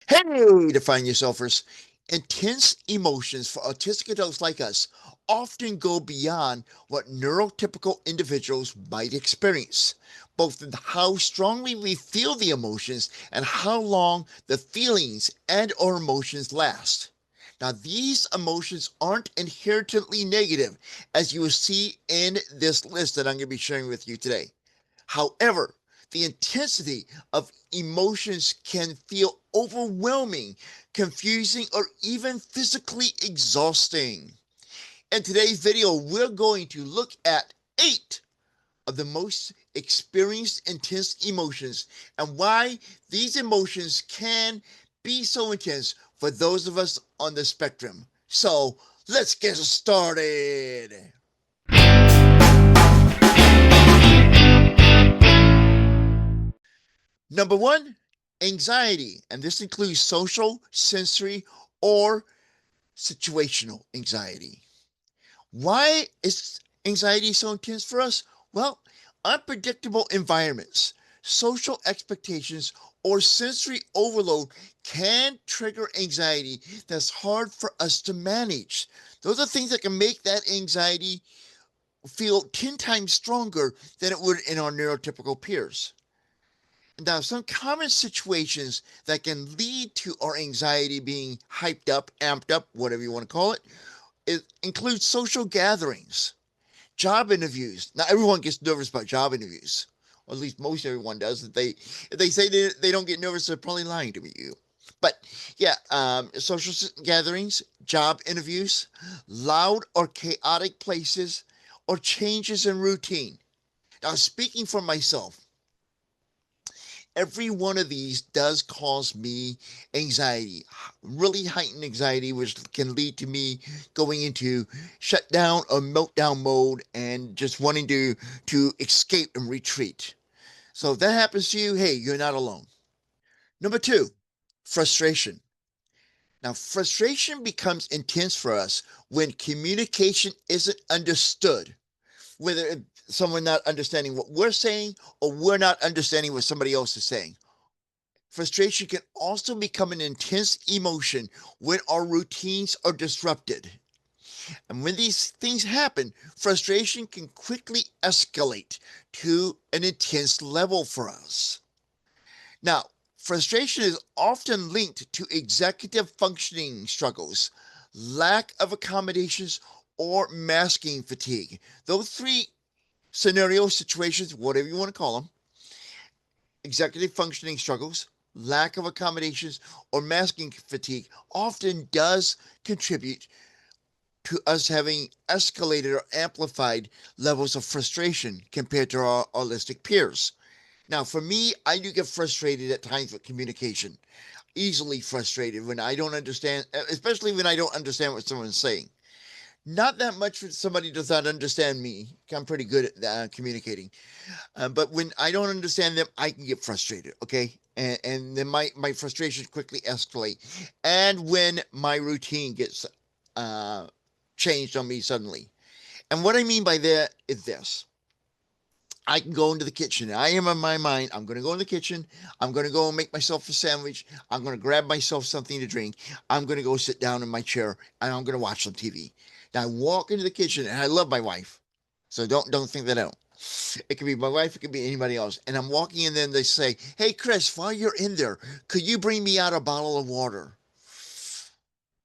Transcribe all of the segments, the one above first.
Hey, Define Yourselfers. Intense emotions for autistic adults like us often go beyond what neurotypical individuals might experience, both in how strongly we feel the emotions and how long the feelings and or emotions last. Now, these emotions aren't inherently negative, as you will see in this list that I'm going to be sharing with you today. However, the intensity of emotions can feel overwhelming, confusing, or even physically exhausting. In today's video, we're going to look at 8 of the most experienced intense emotions and why these emotions can be so intense for those of us on the spectrum. So, let's get started. Number one, anxiety, and this includes social, sensory, or situational anxiety. Why is anxiety so intense for us? Well, unpredictable environments, social expectations, or sensory overload can trigger anxiety that's hard for us to manage. Those are things that can make that anxiety feel 10 times stronger than it would in our neurotypical peers. Now, some common situations that can lead to our anxiety being hyped up, amped up, whatever you want to call it, includes social gatherings, job interviews. Now, everyone gets nervous about job interviews, or at least most everyone does. If they say they don't get nervous, they're probably lying to you. But yeah, social gatherings, job interviews, loud or chaotic places, or changes in routine. Now, speaking for myself, every one of these does cause me anxiety, really heightened anxiety, which can lead to me going into shutdown or meltdown mode and just wanting to escape and retreat. So if that happens to you, hey, you're not alone. Number two, frustration. Now, frustration becomes intense for us when communication isn't understood, whether someone not understanding what we're saying or we're not understanding what somebody else is saying. Frustration can also become an intense emotion when our routines are disrupted. And when these things happen, frustration can quickly escalate to an intense level for us. Now, frustration is often linked to executive functioning struggles, lack of accommodations, or masking fatigue. Those three scenario situations, whatever you want to call them, executive functioning struggles, lack of accommodations, or masking fatigue often does contribute to us having escalated or amplified levels of frustration compared to our holistic peers. Now, for me, I do get frustrated at times with communication, easily frustrated when I don't understand, especially when I don't understand what someone's saying. Not that much when somebody does not understand me. I'm pretty good at communicating. But when I don't understand them, I can get frustrated. Okay. And then my frustration quickly escalate. And when my routine gets uh, changed on me suddenly. And what I mean by that is this. I can go into the kitchen. I am in my mind. I'm going to go in the kitchen. I'm going to go and make myself a sandwich. I'm going to grab myself something to drink. I'm going to go sit down in my chair and I'm going to watch some TV. Now I walk into the kitchen and I love my wife. So don't think that I don't. It could be my wife, it could be anybody else. And I'm walking in there and they say, "Hey Chris, while you're in there, could you bring me out a bottle of water?"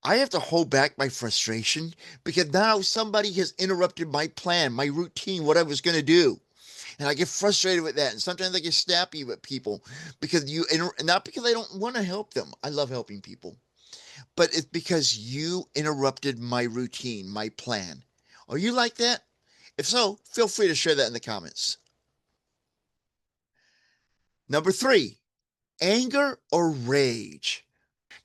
I have to hold back my frustration because now somebody has interrupted my plan, my routine, what I was going to do. And I get frustrated with that. And sometimes I get snappy with people because not because I don't want to help them. I love helping people, but it's because you interrupted my routine, my plan. Are you like that? If so, feel free to share that in the comments. Number three, anger or rage.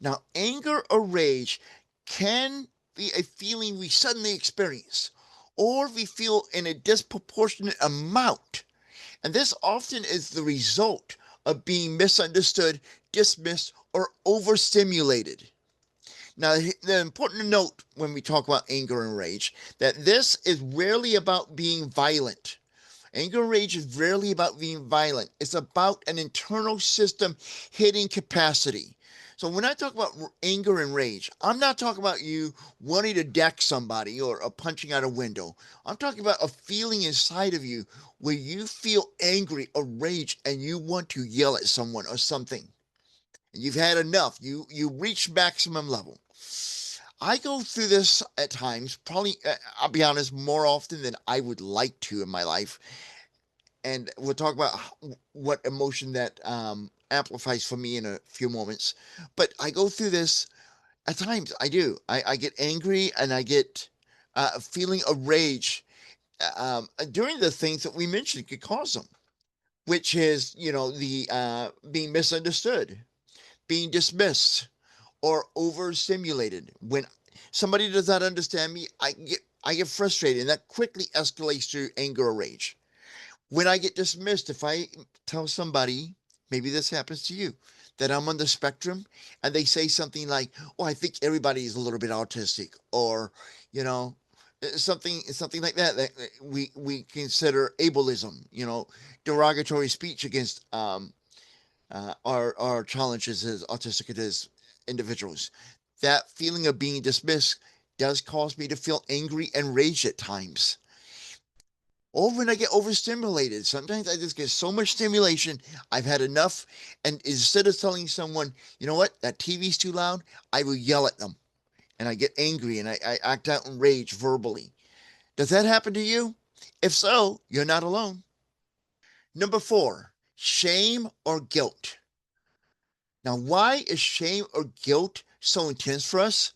Now, anger or rage can be a feeling we suddenly experience, or we feel in a disproportionate amount. And this often is the result of being misunderstood, dismissed, or overstimulated. Now, the important to note when we talk about anger and rage that this is rarely about being violent. Anger and rage is rarely about being violent. It's about an internal system hitting capacity. So when I talk about anger and rage, I'm not talking about you wanting to deck somebody or punching out a window. I'm talking about a feeling inside of you where you feel angry or rage and you want to yell at someone or something. And you've had enough. You reach maximum level. I go through this at times, probably, I'll be honest, more often than I would like to in my life. And we'll talk about what emotion that amplifies for me in a few moments. But I go through this at times. I do. I get angry and I get a feeling of rage during the things that we mentioned could cause them, which is, the being misunderstood, being dismissed, or overstimulated. When somebody does not understand me, I get frustrated, and that quickly escalates to anger or rage. When I get dismissed, if I tell somebody, maybe this happens to you, that I'm on the spectrum, and they say something like, "Oh, I think everybody is a little bit autistic," or, you know, something like that that we consider ableism, derogatory speech against our challenges as autistic it is individuals. That feeling of being dismissed does cause me to feel angry and rage at times. Or when I get overstimulated, sometimes I just get so much stimulation, I've had enough. And instead of telling someone, you know what, that TV's too loud, I will yell at them and I get angry and I act out in rage verbally. Does that happen to you? If so, you're not alone. Number 4, shame or guilt. Now, why is shame or guilt so intense for us?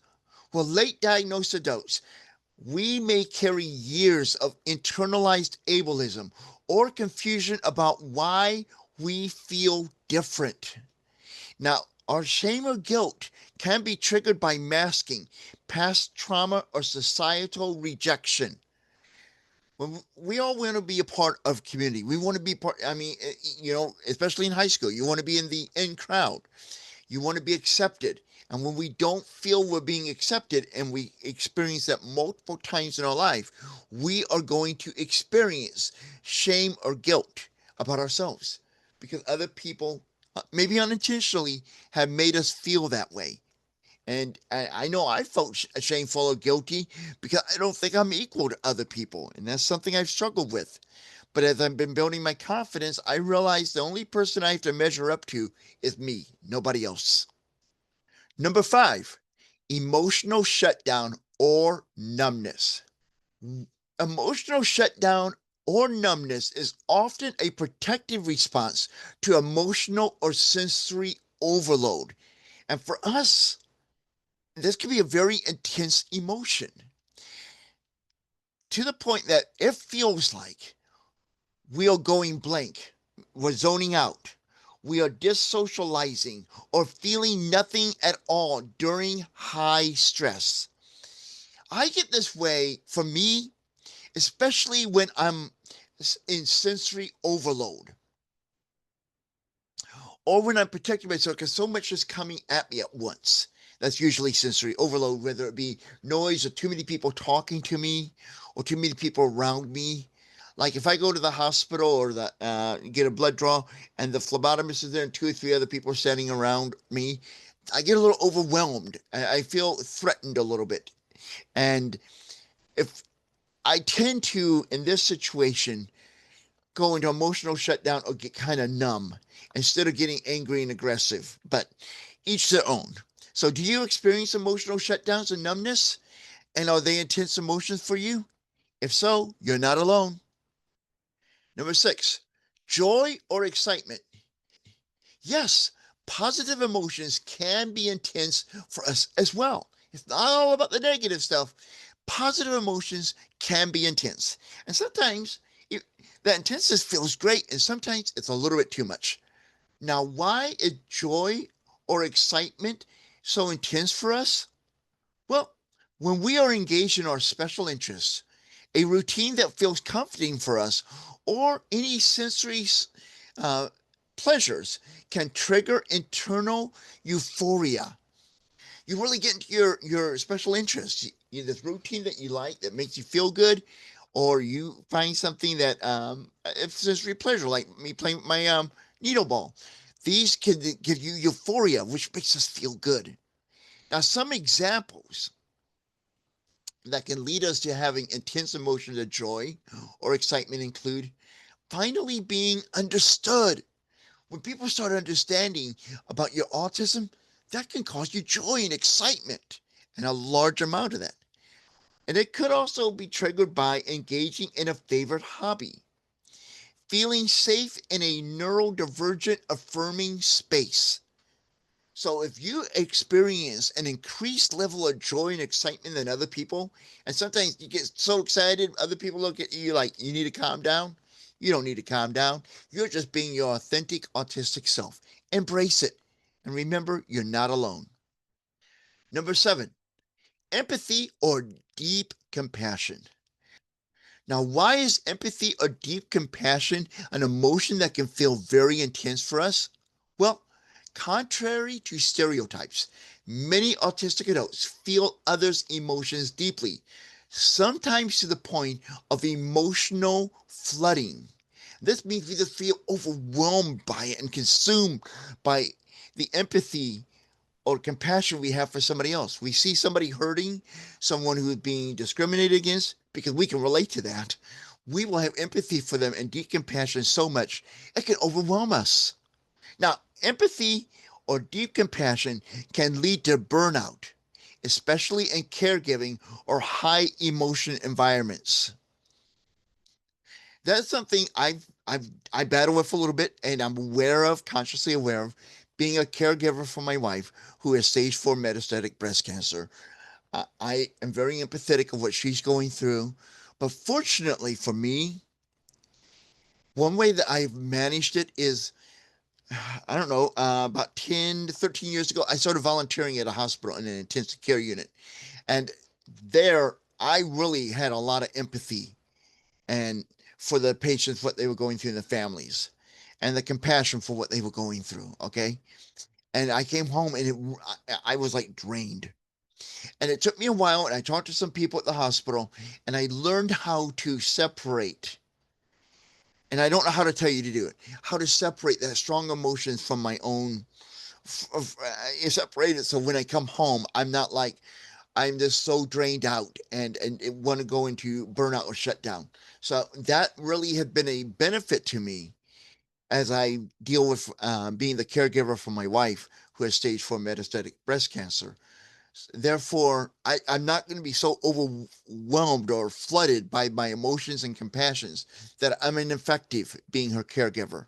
Well, late diagnosed adults, we may carry years of internalized ableism or confusion about why we feel different. Now, our shame or guilt can be triggered by masking, past trauma, or societal rejection. When we all want to be a part of community, we want to be part. I mean, especially in high school, you want to be in the in crowd. You want to be accepted. And when we don't feel we're being accepted and we experience that multiple times in our life, we are going to experience shame or guilt about ourselves because other people, maybe unintentionally, have made us feel that way. And I know I felt shameful or guilty because I don't think I'm equal to other people. And that's something I've struggled with. But as I've been building my confidence, I realize the only person I have to measure up to is me, nobody else. Number 5, emotional shutdown or numbness. Emotional shutdown or numbness is often a protective response to emotional or sensory overload. And for us, this can be a very intense emotion to the point that it feels like we are going blank, we're zoning out, we are dissocializing or feeling nothing at all during high stress. I get this way for me, especially when I'm in sensory overload or when I'm protecting myself because so much is coming at me at once. That's usually sensory overload, whether it be noise or too many people talking to me or too many people around me. Like if I go to the hospital or get a blood draw and the phlebotomist is there and 2 or 3 other people are standing around me, I get a little overwhelmed. I feel threatened a little bit. And if I tend to, in this situation, go into emotional shutdown or get kind of numb instead of getting angry and aggressive. But each their own. So, do you experience emotional shutdowns and numbness? And are they intense emotions for you? If so, you're not alone. Number 6, joy or excitement. Yes, positive emotions can be intense for us as well. It's not all about the negative stuff. Positive emotions can be intense. And sometimes it, that intensity feels great, and sometimes it's a little bit too much. Now, why is joy or excitement so intense for us? Well, when we are engaged in our special interests, a routine that feels comforting for us, or any sensory uh, pleasures can trigger internal euphoria. You really get into your special interests, this routine that you like that makes you feel good, or you find something that it's sensory pleasure, like me playing my needle ball. These can give you euphoria, which makes us feel good. Now, some examples that can lead us to having intense emotions of joy or excitement include finally being understood. When people start understanding about your autism, that can cause you joy and excitement, and a large amount of that. And it could also be triggered by engaging in a favorite hobby, feeling safe in a neurodivergent affirming space. So if you experience an increased level of joy and excitement than other people, and sometimes you get so excited, other people look at you like you need to calm down. You don't need to calm down. You're just being your authentic autistic self. Embrace it. And remember, you're not alone. Number 7, empathy or deep compassion. Now, why is empathy or deep compassion an emotion that can feel very intense for us? Well, contrary to stereotypes, many autistic adults feel others' emotions deeply, sometimes to the point of emotional flooding. This means we just feel overwhelmed by it and consumed by the empathy or compassion we have for somebody else. We see somebody hurting, someone who is being discriminated against, because we can relate to that. We will have empathy for them and deep compassion so much it can overwhelm us. Now, empathy or deep compassion can lead to burnout, especially in caregiving or high emotion environments. That's something I battle with a little bit, and I'm aware of, consciously aware of, being a caregiver for my wife who has stage 4 metastatic breast cancer. I am very empathetic of what she's going through, but fortunately for me, one way that I've managed it is, I don't know, about 10 to 13 years ago, I started volunteering at a hospital in an intensive care unit. And there, I really had a lot of empathy and for the patients, what they were going through in the families, and the compassion for what they were going through. Okay. And I came home and I was like drained. And it took me a while. And I talked to some people at the hospital and I learned how to separate. And I don't know how to tell you to do it, how to separate that strong emotions from my own, separate it. So when I come home, I'm not like, I'm just so drained out and want to go into burnout or shutdown. So that really had been a benefit to me as I deal with being the caregiver for my wife who has stage 4 metastatic breast cancer. Therefore, I'm not going to be so overwhelmed or flooded by my emotions and compassions that I'm ineffective being her caregiver.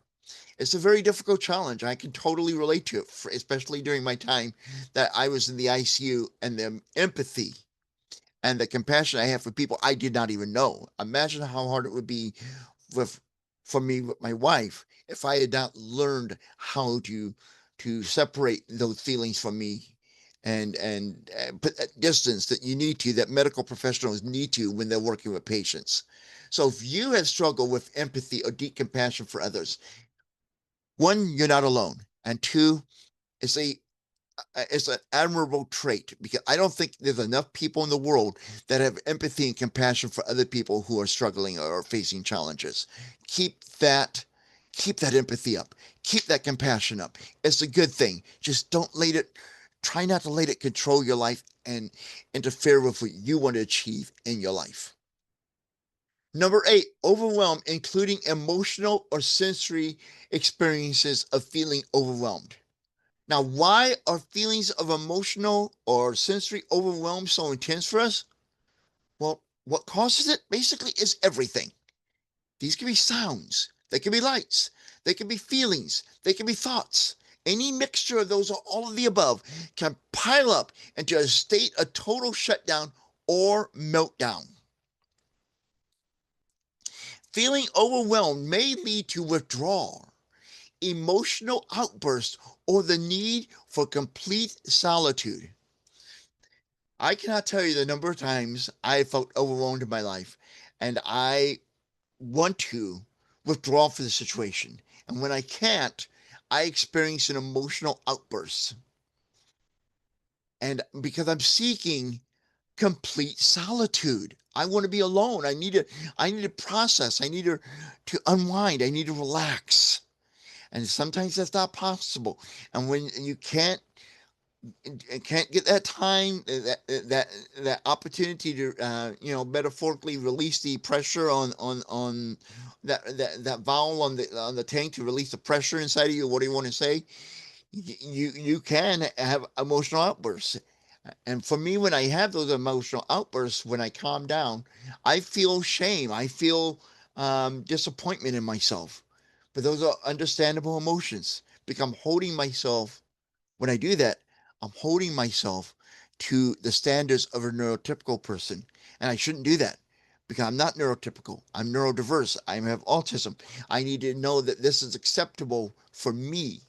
It's a very difficult challenge. I can totally relate to it, especially during my time that I was in the ICU, and the empathy and the compassion I have for people I did not even know. Imagine how hard it would be with for me with my wife if I had not learned how to separate those feelings from me and put that distance that you need to, that medical professionals need to when they're working with patients. So if you have struggled with empathy or deep compassion for others, one, you're not alone, and two, it's a it's an admirable trait because I don't think there's enough people in the world that have empathy and compassion for other people who are struggling or facing challenges. Keep that keep that empathy up. Keep that compassion up. It's a good thing. Just don't let it try not to let it control your life and interfere with what you want to achieve in your life. Number 8, overwhelm, including emotional or sensory experiences of feeling overwhelmed. Now, why are feelings of emotional or sensory overwhelm so intense for us? Well, what causes it basically is everything. These can be sounds, they can be lights, they can be feelings, they can be thoughts. Any mixture of those or all of the above can pile up into a state of total shutdown or meltdown. Feeling overwhelmed may lead to withdrawal, emotional outbursts, or the need for complete solitude. I cannot tell you the number of times I felt overwhelmed in my life and I want to withdraw from the situation. And when I can't, I experience an emotional outburst. And because I'm seeking complete solitude. I want to be alone. I need to process. I need to unwind. I need to relax. And sometimes that's not possible. And when you can't get that time, that opportunity to metaphorically release the pressure on that valve on the tank to release the pressure inside of you. What do you want to say? You can have emotional outbursts. And for me, when I have those emotional outbursts, when I calm down, I feel shame. I feel disappointment in myself. But those are understandable emotions because I'm holding myself. When I do that, I'm holding myself to the standards of a neurotypical person. And I shouldn't do that because I'm not neurotypical. I'm neurodiverse. I have autism. I need to know that this is acceptable for me.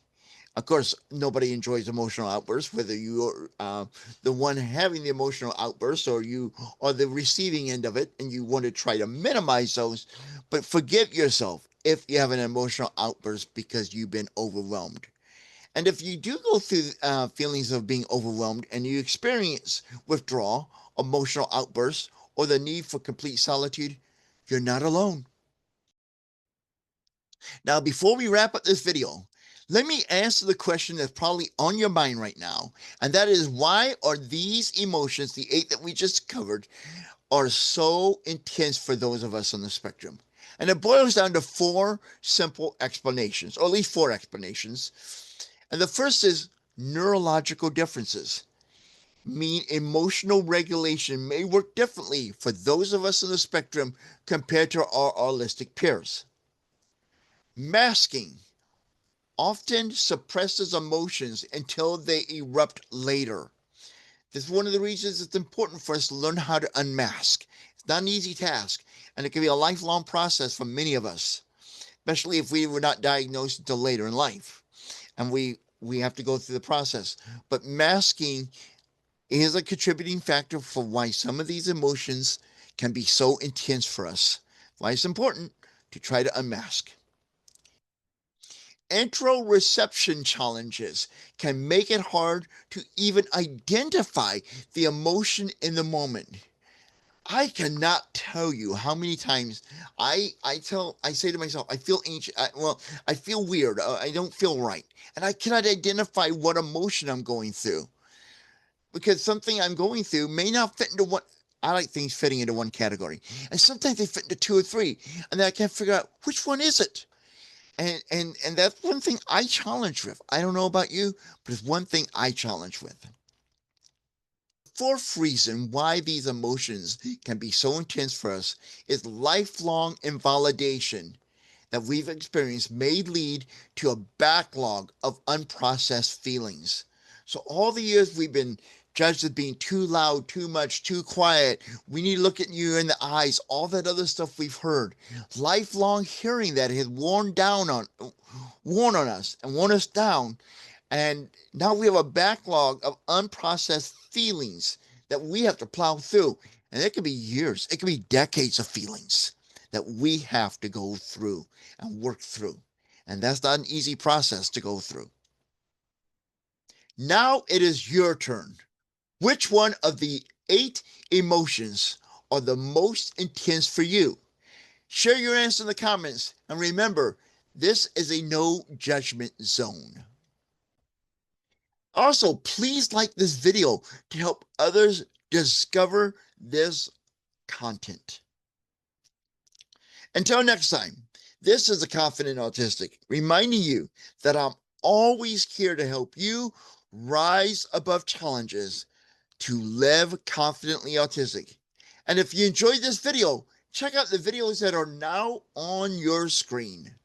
Of course, nobody enjoys emotional outbursts, whether you're the one having the emotional outburst or you are the receiving end of it, and you want to try to minimize those. But forgive yourself if you have an emotional outburst because you've been overwhelmed. And if you do go through feelings of being overwhelmed and you experience withdrawal, emotional outbursts, or the need for complete solitude, you're not alone. Now, before we wrap up this video, let me answer the question that's probably on your mind right now. And that is, why are these emotions, the 8 that we just covered, are so intense for those of us on the spectrum? And it boils down to 4 simple explanations, or at least 4 explanations. And the first is neurological differences. Mean emotional regulation may work differently for those of us on the spectrum compared to our autistic peers. Masking often suppresses emotions until they erupt later. This is one of the reasons it's important for us to learn how to unmask. It's not an easy task, and it can be a lifelong process for many of us, especially if we were not diagnosed until later in life. And we have to go through the process. But masking is a contributing factor for why some of these emotions can be so intense for us. Why it's important to try to unmask. Interoception challenges can make it hard to even identify the emotion in the moment. I cannot tell you how many times I say to myself, I feel anxious. I feel weird. I don't feel right, and I cannot identify what emotion I'm going through because something I'm going through may not fit into one. I like things fitting into one category, and sometimes they fit into 2 or 3, and then I can't figure out which one is it. And that's one thing I challenge with. I don't know about you, but it's one thing I challenge with. Fourth reason why these emotions can be so intense for us is lifelong invalidation that we've experienced may lead to a backlog of unprocessed feelings. So all the years we've been judged as being too loud, too much, too quiet, we need to look at you in the eyes, all that other stuff we've heard. Lifelong hearing that has worn on us and worn us down. And now we have a backlog of unprocessed feelings that we have to plow through. And it could be years, it could be decades of feelings that we have to go through and work through. And that's not an easy process to go through. Now it is your turn. Which one of the 8 emotions are the most intense for you? Share your answer in the comments. And remember, this is a no judgment zone. Also, please like this video to help others discover this content. Until next time, this is the Confident Autistic, reminding you that I'm always here to help you rise above challenges to live confidently autistic. And if you enjoyed this video, check out the videos that are now on your screen.